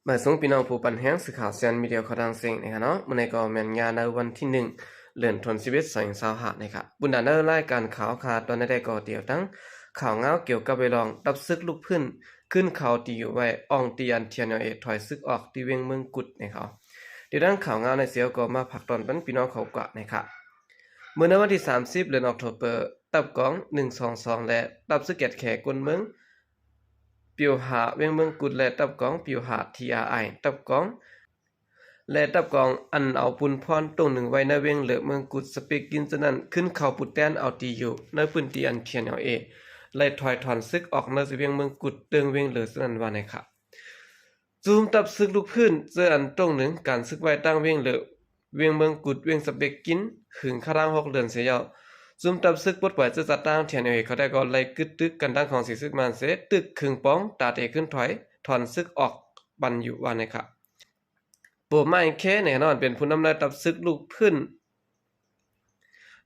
มาส่งพี่น้องผู้ปันแห้งสื่อข่าวเซียนมีเดียข่าวดังเสียงนะครับเนาะมื้อนี้ก็แม่นงานในวันที่1เดือนธันวาคม2025นะครับบุญดาเนอร์รายการข่าวขาดตอนได้ก็เดียวทั้งข่าวเงาเกี่ยวกับไปลองตับซึกลูกพื้นขึ้นข่าวตีอยู่ไว้อองตีอันเทียนเอถอยซึกออกที่เวียงเมืองกุดนะครับเดี๋ยวด้านข่าวเงาในเสียวก็มาผักตอนเป็นพี่น้องเขากะนะครับเมื่อในวันที่30เดือนออกตุลาตับกอง122และตับซึกแกดแขกคนเมืองปิวหาเวียงเมืองกุดและตับกองปิวหา TRI ตับกองและตับกองอันเอาปุนพรตรงหนึ่งไว้ในเวียงเหลือเมืองกุดสเปกกินฉะนั้นขึ้นเข้าปุดแตนเอาตีอยู่ในพื้นที่อันเทียนเอาและถอยถอนซึกออกในเวียงเมืองกุดเติงเวียงเหลือฉะนั้นว่าในครับจูมตับซึกลูกพื้นเจออันตรงหนึ่งการซึกไว้ตั้งเวียงเหลือเวียงเมืองกุดเวียงสเปกกินหึงคาราง6เดือนเสียยาวซุมตับซึกปดปล่อยจะจัดตั้งเทียนเขาได้ก็ไล่กึดตึกกันตั้งของสีซึกมันเสตึกครึ่งป้องตาเตขึ้นถอยถอนซึกออกบันอยู่ว่าในครับปัวไม้แค่แน่นอนเป็นผู้นำนายตับซึกลูกพื้น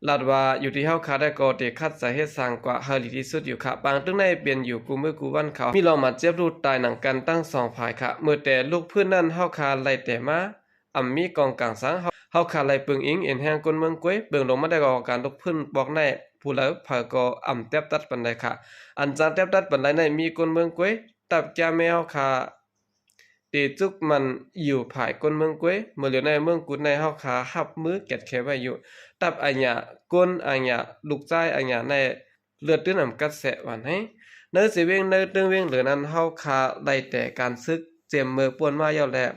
ลาดว่าอยู่ที่เฮาคาได้ก็เตคัดสาเหตุสร้างกว่าเฮาดีที่สุดอยู่ค่ะบางตึงในเปลี่ยนอยู่กูมือกูวันเขามีลองมาเจ็บรูดตายหนังกันตั้ง2ฝ่ายค่ะเมื่อแต่ลูกพื้นนั้นเฮาคาไล่แต่มามีกองกลางสังเฮาขาไล่ปึงอิงเอ็นแห่งคนเมืองก้วยเบิ่งลงมาได้ก็การตกพื้นบอกในผู้แล้วเผาก็แทบตัดปันไดค่ะอันจานแทบตัดปันไดในมีคนเมืองก้วยตับแกแมวค่ะตีจุกมันอยู่ภายคนเมืองก้วยเมื่อเหลียวในเมืองกุดในเฮาขาหับมือแกดแขไว้อยู่ตับอัญญาก้นอัญญาลูกใจอัญญาในเลือดตื้นกัดแสะวันให้เนื้อสิเวงเนื้อตึงเวงเหลือนั้นเฮาขาไล่แต่การซึกเจ็มมือป่วนมาเยาแล้ว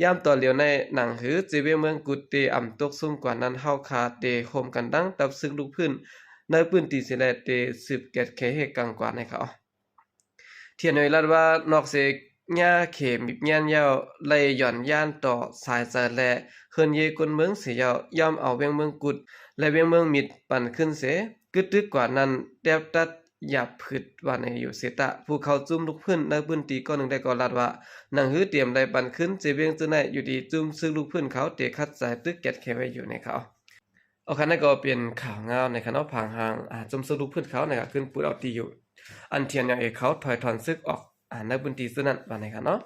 ยามต่อเหลียวในหนังหือจีเวเมืองกุฏีตกซุ่มกว่านั้นเฮาคาเตโคมกันดังตับซึกลูกพื้นในพื้นที่สิแลเตสืบแกดแคเฮกังกว่าในเขาเทียนอยลัดว่านอกเสกหญ้าเขมิบยานยาวไลหย่อนย่านต่อสายเสแลเฮือนเยกนเมืองเสียย่อมเอาเวียงเมืองกุดและเวียงเมืองมิดปั่นขึ้นเสกึดตึกกว่านั้นแดบตัดหยับผึดว่าในอยู่เสตะผู้เขาจุ่มลูกพื้นในพื้นที่ก็หนึ่งได้ก็ลัดว่าหนังหือเตรียมได้ปันขึ้นเจเวียงจะไหนอยู่ดีจุ่มซื้อลูกพื้นเขาเตะคัดสายตึกแกดแค่ไว้อยู่ในเขาเอาคันนั้นก็เป็นข่าวเงาในคณะผางหางจุ่มซื้อลูกพื้นเขาเนี่ยขึ้นปูดเอาตีอยู่อันเทียนอย่างเขาถอยถอนซึกออกในพื้นที่ซึ่งนั้นว่าในค่ะเนาะ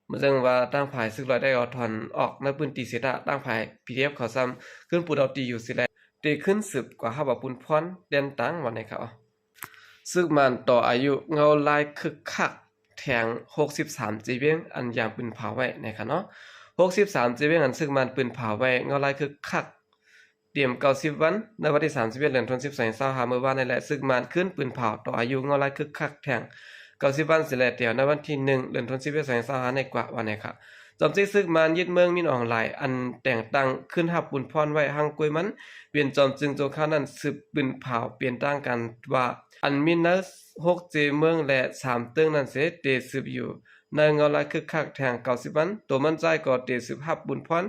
เมื่อจังว่าตั้งภายซึกลอยได้เอาถอนออกในพื้นที่เสตะตั้งภาย PDF เขาซ้ำขึ้นปูดเอาตีอยู่สิแลเตะขึ้นสืบกว่าห้าบ่ปุนพรเด่นตังว่าในเขาซึ่งมันต่ออายุเงาลายคึกคักแทง63จีเวียงอันอย่างปืนเผาไว้นะครับเนาะ63จีเวียงอันซึ่งมันปืนเผาไว้เงาลายคึกคักเตรียม90วันในวันที่31เดือนธันวาคม2025เมื่อวานนี่แหละซึ่งมันขึ้นปืนเผาต่ออายุเงาลายคึกคักแทง90วันสิแลเดียวในวันที่1เดือนธันวาคม2025ในกว่าวันนี้ครับจอมซึกมันยึดเมืองมินออนไลน์อันแต่งตั้งขึ้นหับปุนพรไว้หังกวยมันเปลี่ยนจอมจึงโจข้านั้นสืบปืนเผาเปลี่ยนตั้งกันว่าอันมินนัส6เจเมืองและ3เตึงนั้นเสเตสืบอยู่ในเงาลายคึกคักแทง90วันตัวมันใจก็เตสืบหับบุญพร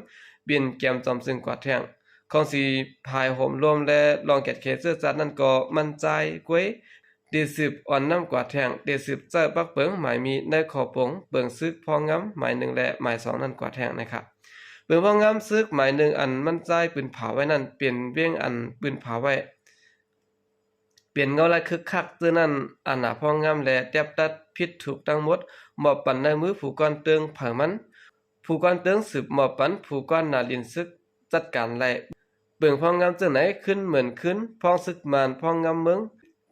เปลี่ยนแกมจอมซึ่งกว่าแทงของสีภายห่มรวมและลองแกดเคเสื้อจัดนั้นก็มันใจกวยเตสืบอ่อนน้ำกว่าแทงเตสืบเจอปักเปิงหมายมีในขอปงเปิงซึกพองำหมาย1และหมาย2นั้นกว่าแทงนะครับเปิงพองำซึกหมาย1อันมันใจปืนเผาไว้นั่นเปลี่ยนเวียงอันปืนเผาไว้เปลี่ยนเงาลายคึกคักซื่อนั้นอันหนาพองงามและแทบตัดผิดถูกทั้งหมดหมอบปันในมือผู้ก้อนเตืองเผามันผู้ก้อนเตืองสืบหมอบปันผู้ก้อนนาลินซึกจัดการไล่เบิ่งพองงามจังไหนขึ้นเหมือนขึ้นพองซึกมานพองงามเมือง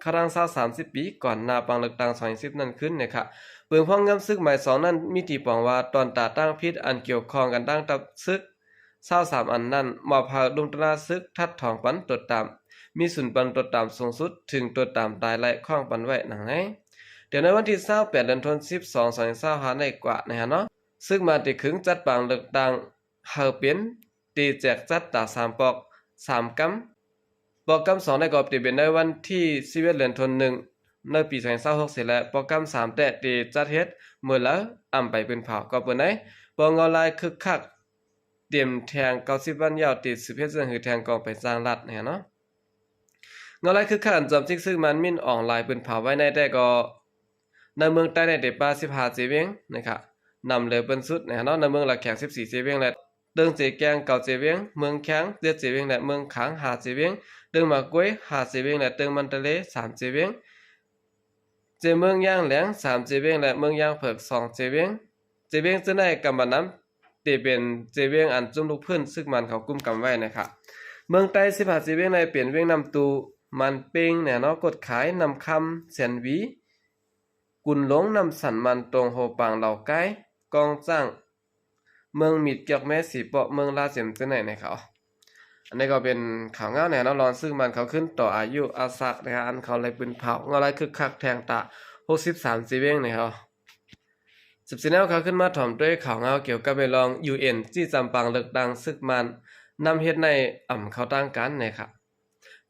ครั้ง30ปีก่อนหน้าปังเลือกตั้ง2010นั้นขึ้นนะครับเบิ่งพองงามซึกหมาย2นั้นมีที่ปองว่าตอนตาตั้งพิษอันเกี่ยวข้องกันตั้งตับซึก23อันนั้นมอบหาดุงตราซึกทัดทองปันตดตามมีศูนย์ปันตัวตามสูงสุดถึงตัวตามตายและข้องปันไว้หนังไหนเดี๋ยวในวันที่28เดือนธันวาคม2025ในกว่านะฮะเนาะซึ่งมาติขึงจัดปังเลือกตั้งเฮาเป็นตีแจกจัดตา3ปอก3กำปอกกำ2ได้ก็ติเป็นในวันที่11เดือนธันวาคมในปี2026เสร็จแล้วปอกกำ3แต่ตีจัดเฮ็ดเมื่อแล้วไปเป็นเผาก็เปิ้นไหนปองเงาลายคึกคักเตรียมแทง90วันยาวติด10เฮ็ดจังหือแทงกองไปสร้างรัฐนะฮะเนาะเงาลายคือขันจอมซิกซึ่งมันมินออนไลน์ปืนเผาไว้ในแต่ก็ในเมืองใต้ในเดปา15เจเวงนะครับนำเลยเป็นสุดนะเนาะในเมืองหลักแข็ง14เจเวงและเดิงเจแกง9เจเวงเมืองแข็ง7เจเวงและเมืองขาง5เจเวงเดิงมากวย5เจเวงและเดิงมันทะเล3เจเวงเจเมืองย่างแหลง3เจเวงและเมืองย่างเผือก2เจเวง เจเวียงจะได้กำบันน้ำเตเป็นเจเวียงอันจุ่มลูกพื้นซึ่งมันเขากุมกำไว้นะครับเมืองใต้15เจเวียงในเปลี่ยนเวียงนำตูมันเป้งเนี่ยเนาะกดขายนำคำเสียนวีกุนหลงนำสันมันตรงโฮปางเหล่าไกกองจ้างเมืองมิดเกียกแม่สีเปาะเมืองลาเสียมจะไหนในเขาอันนี้ก็เป็นข่าวเงาแนวน้องรอนซึ่งมันเขาขึ้นต่ออายุอาศักนะครับอันเขาเลยปืนเผาเงาไรคึกคักแทงตา63จีเว้งนะครับ14แนวเขาขึ้นมาถ่อมด้วยข่าวเงาเกี่ยวกับไปลอง UN ที่จำปังเลือกดังซึกมันนำเฮ็ดในเขาตั้งกันนะครับ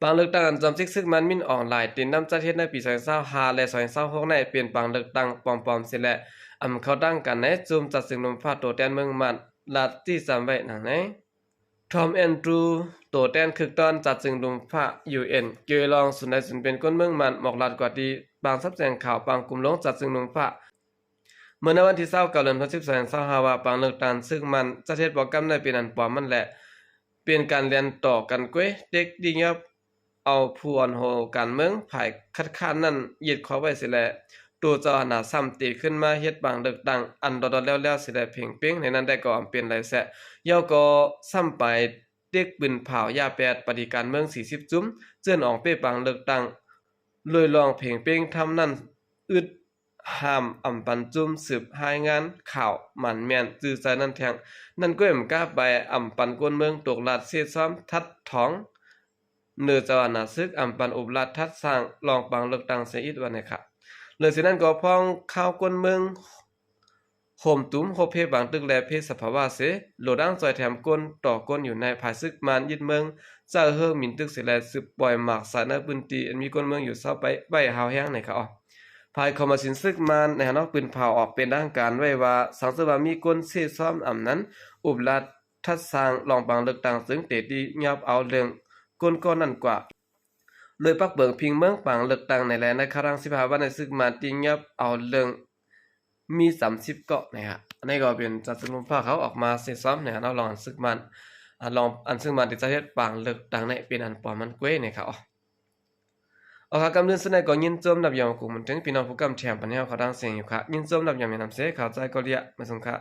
ปังเลือกตั้งอันจำซึกมันมินออนไลน์ตินนำจัดเฮ็ดในปี2025และ2026ในเปลี่ยนปังเลือกตั้งปลอมๆสิแหละเขาตั้งกันในจุมจัดสึกนมฟ้าโตแทนเมืองมันลัดที่จำไว้หนังไหนทอมแอนดรูโตแทนคึกตอนจัดจึงลุมพระ UN เกยลองสุนได้สุนเป็นคนเมืองมันหมอกลัดกว่าดีบางซับแจงข่าวบางกลุ่มลงจัดจึงลุมพระเมื่อในวันที่29เดือนพฤศจิกายน25ว่าบางเลือกตั้งซึ่งมันจะเฮ็ดโปรแกรมในเป็นอันปลอมมันแหละเป็นการเรียนต่อกันก้วยเด็กดีงับเอาผู้อ่อนโหการเมืองภายคัดค้านนั้นยึดขอไว้สิแลตัวเจ้าหน้าซ้ำตีขึ้นมาเฮ็ดบางเลือกตั้งอันดอดๆแล้วๆสิได้เพ่งเป้งในนั้นได้ก็เป็นไรแซะย่อก็ซ้ำไปเด็กปืนเผายาแปดปฏิการเมือง40จุ้มเจื้อนออกเป้บางเลือกตั้งเลยลองเพ่งเป้งทำนั้นอึดห้ามปันจุ้มสืบรายงานข่าวมันแม่นจื้อใจนั้นแทงนั่นก็เอ็มกล้าไปปันกวนเมืองตกลาดเสียซ้อมทัดท้องเนื้อเจ้าหน้าซึกปันอุบลาดทัดสร้างลองบางเลือกตั้งเสียอีกวันนี้ครับเลยสินั้นก็พ้องข้าวกวนเมืองโหมตุ้มโฮเพบางตึกแลเพศสภาวะเสโลดังจอยแถมก้นต่อก้นอยู่ในภายซึกมันยึดเมืองเจ้าเฮือมินตึกเสแลสืบปล่อยหมากสารปืนตีอันมีก้นเมืองอยู่เศร้าไปใบหาวแห้งในเขาภายเข้ามาสินซึกมันในนอกปืนเผาออกเป็นทางการไว้ว่าสังสว่ามีก้นเสซ้อมนั้นอุบลัดทัดสร้างลองบางเลือกตั้งซึ่งเตดียับเอาเรื่องก้นก้อนนั่นกว่าเลยปักเบิงพิงเมืองปังเลือกตั้งในแลในครั้ง15วันในซึกมาติงับเอาเรื่องมี30เกาะนะครับอันนี้ก็เป็นจัดสมุนพาเขาออกมาเสซ้อมเนี่ยเราลองซึกมันลองอันซึ่งมันที่จะเฮ็ดปังเลือกตั้งในเป็นอันปอมันก้วยนะครับเอาค่ะกำเนิดสนก็ยินจมนับยามกูมันถึงพี่น้องผู้กำแถมปัญญาเขาดังเสียงอยู่ค่ะยินจมนับยามนำเสข่าวใจก็เรียกมาส่งค่ะ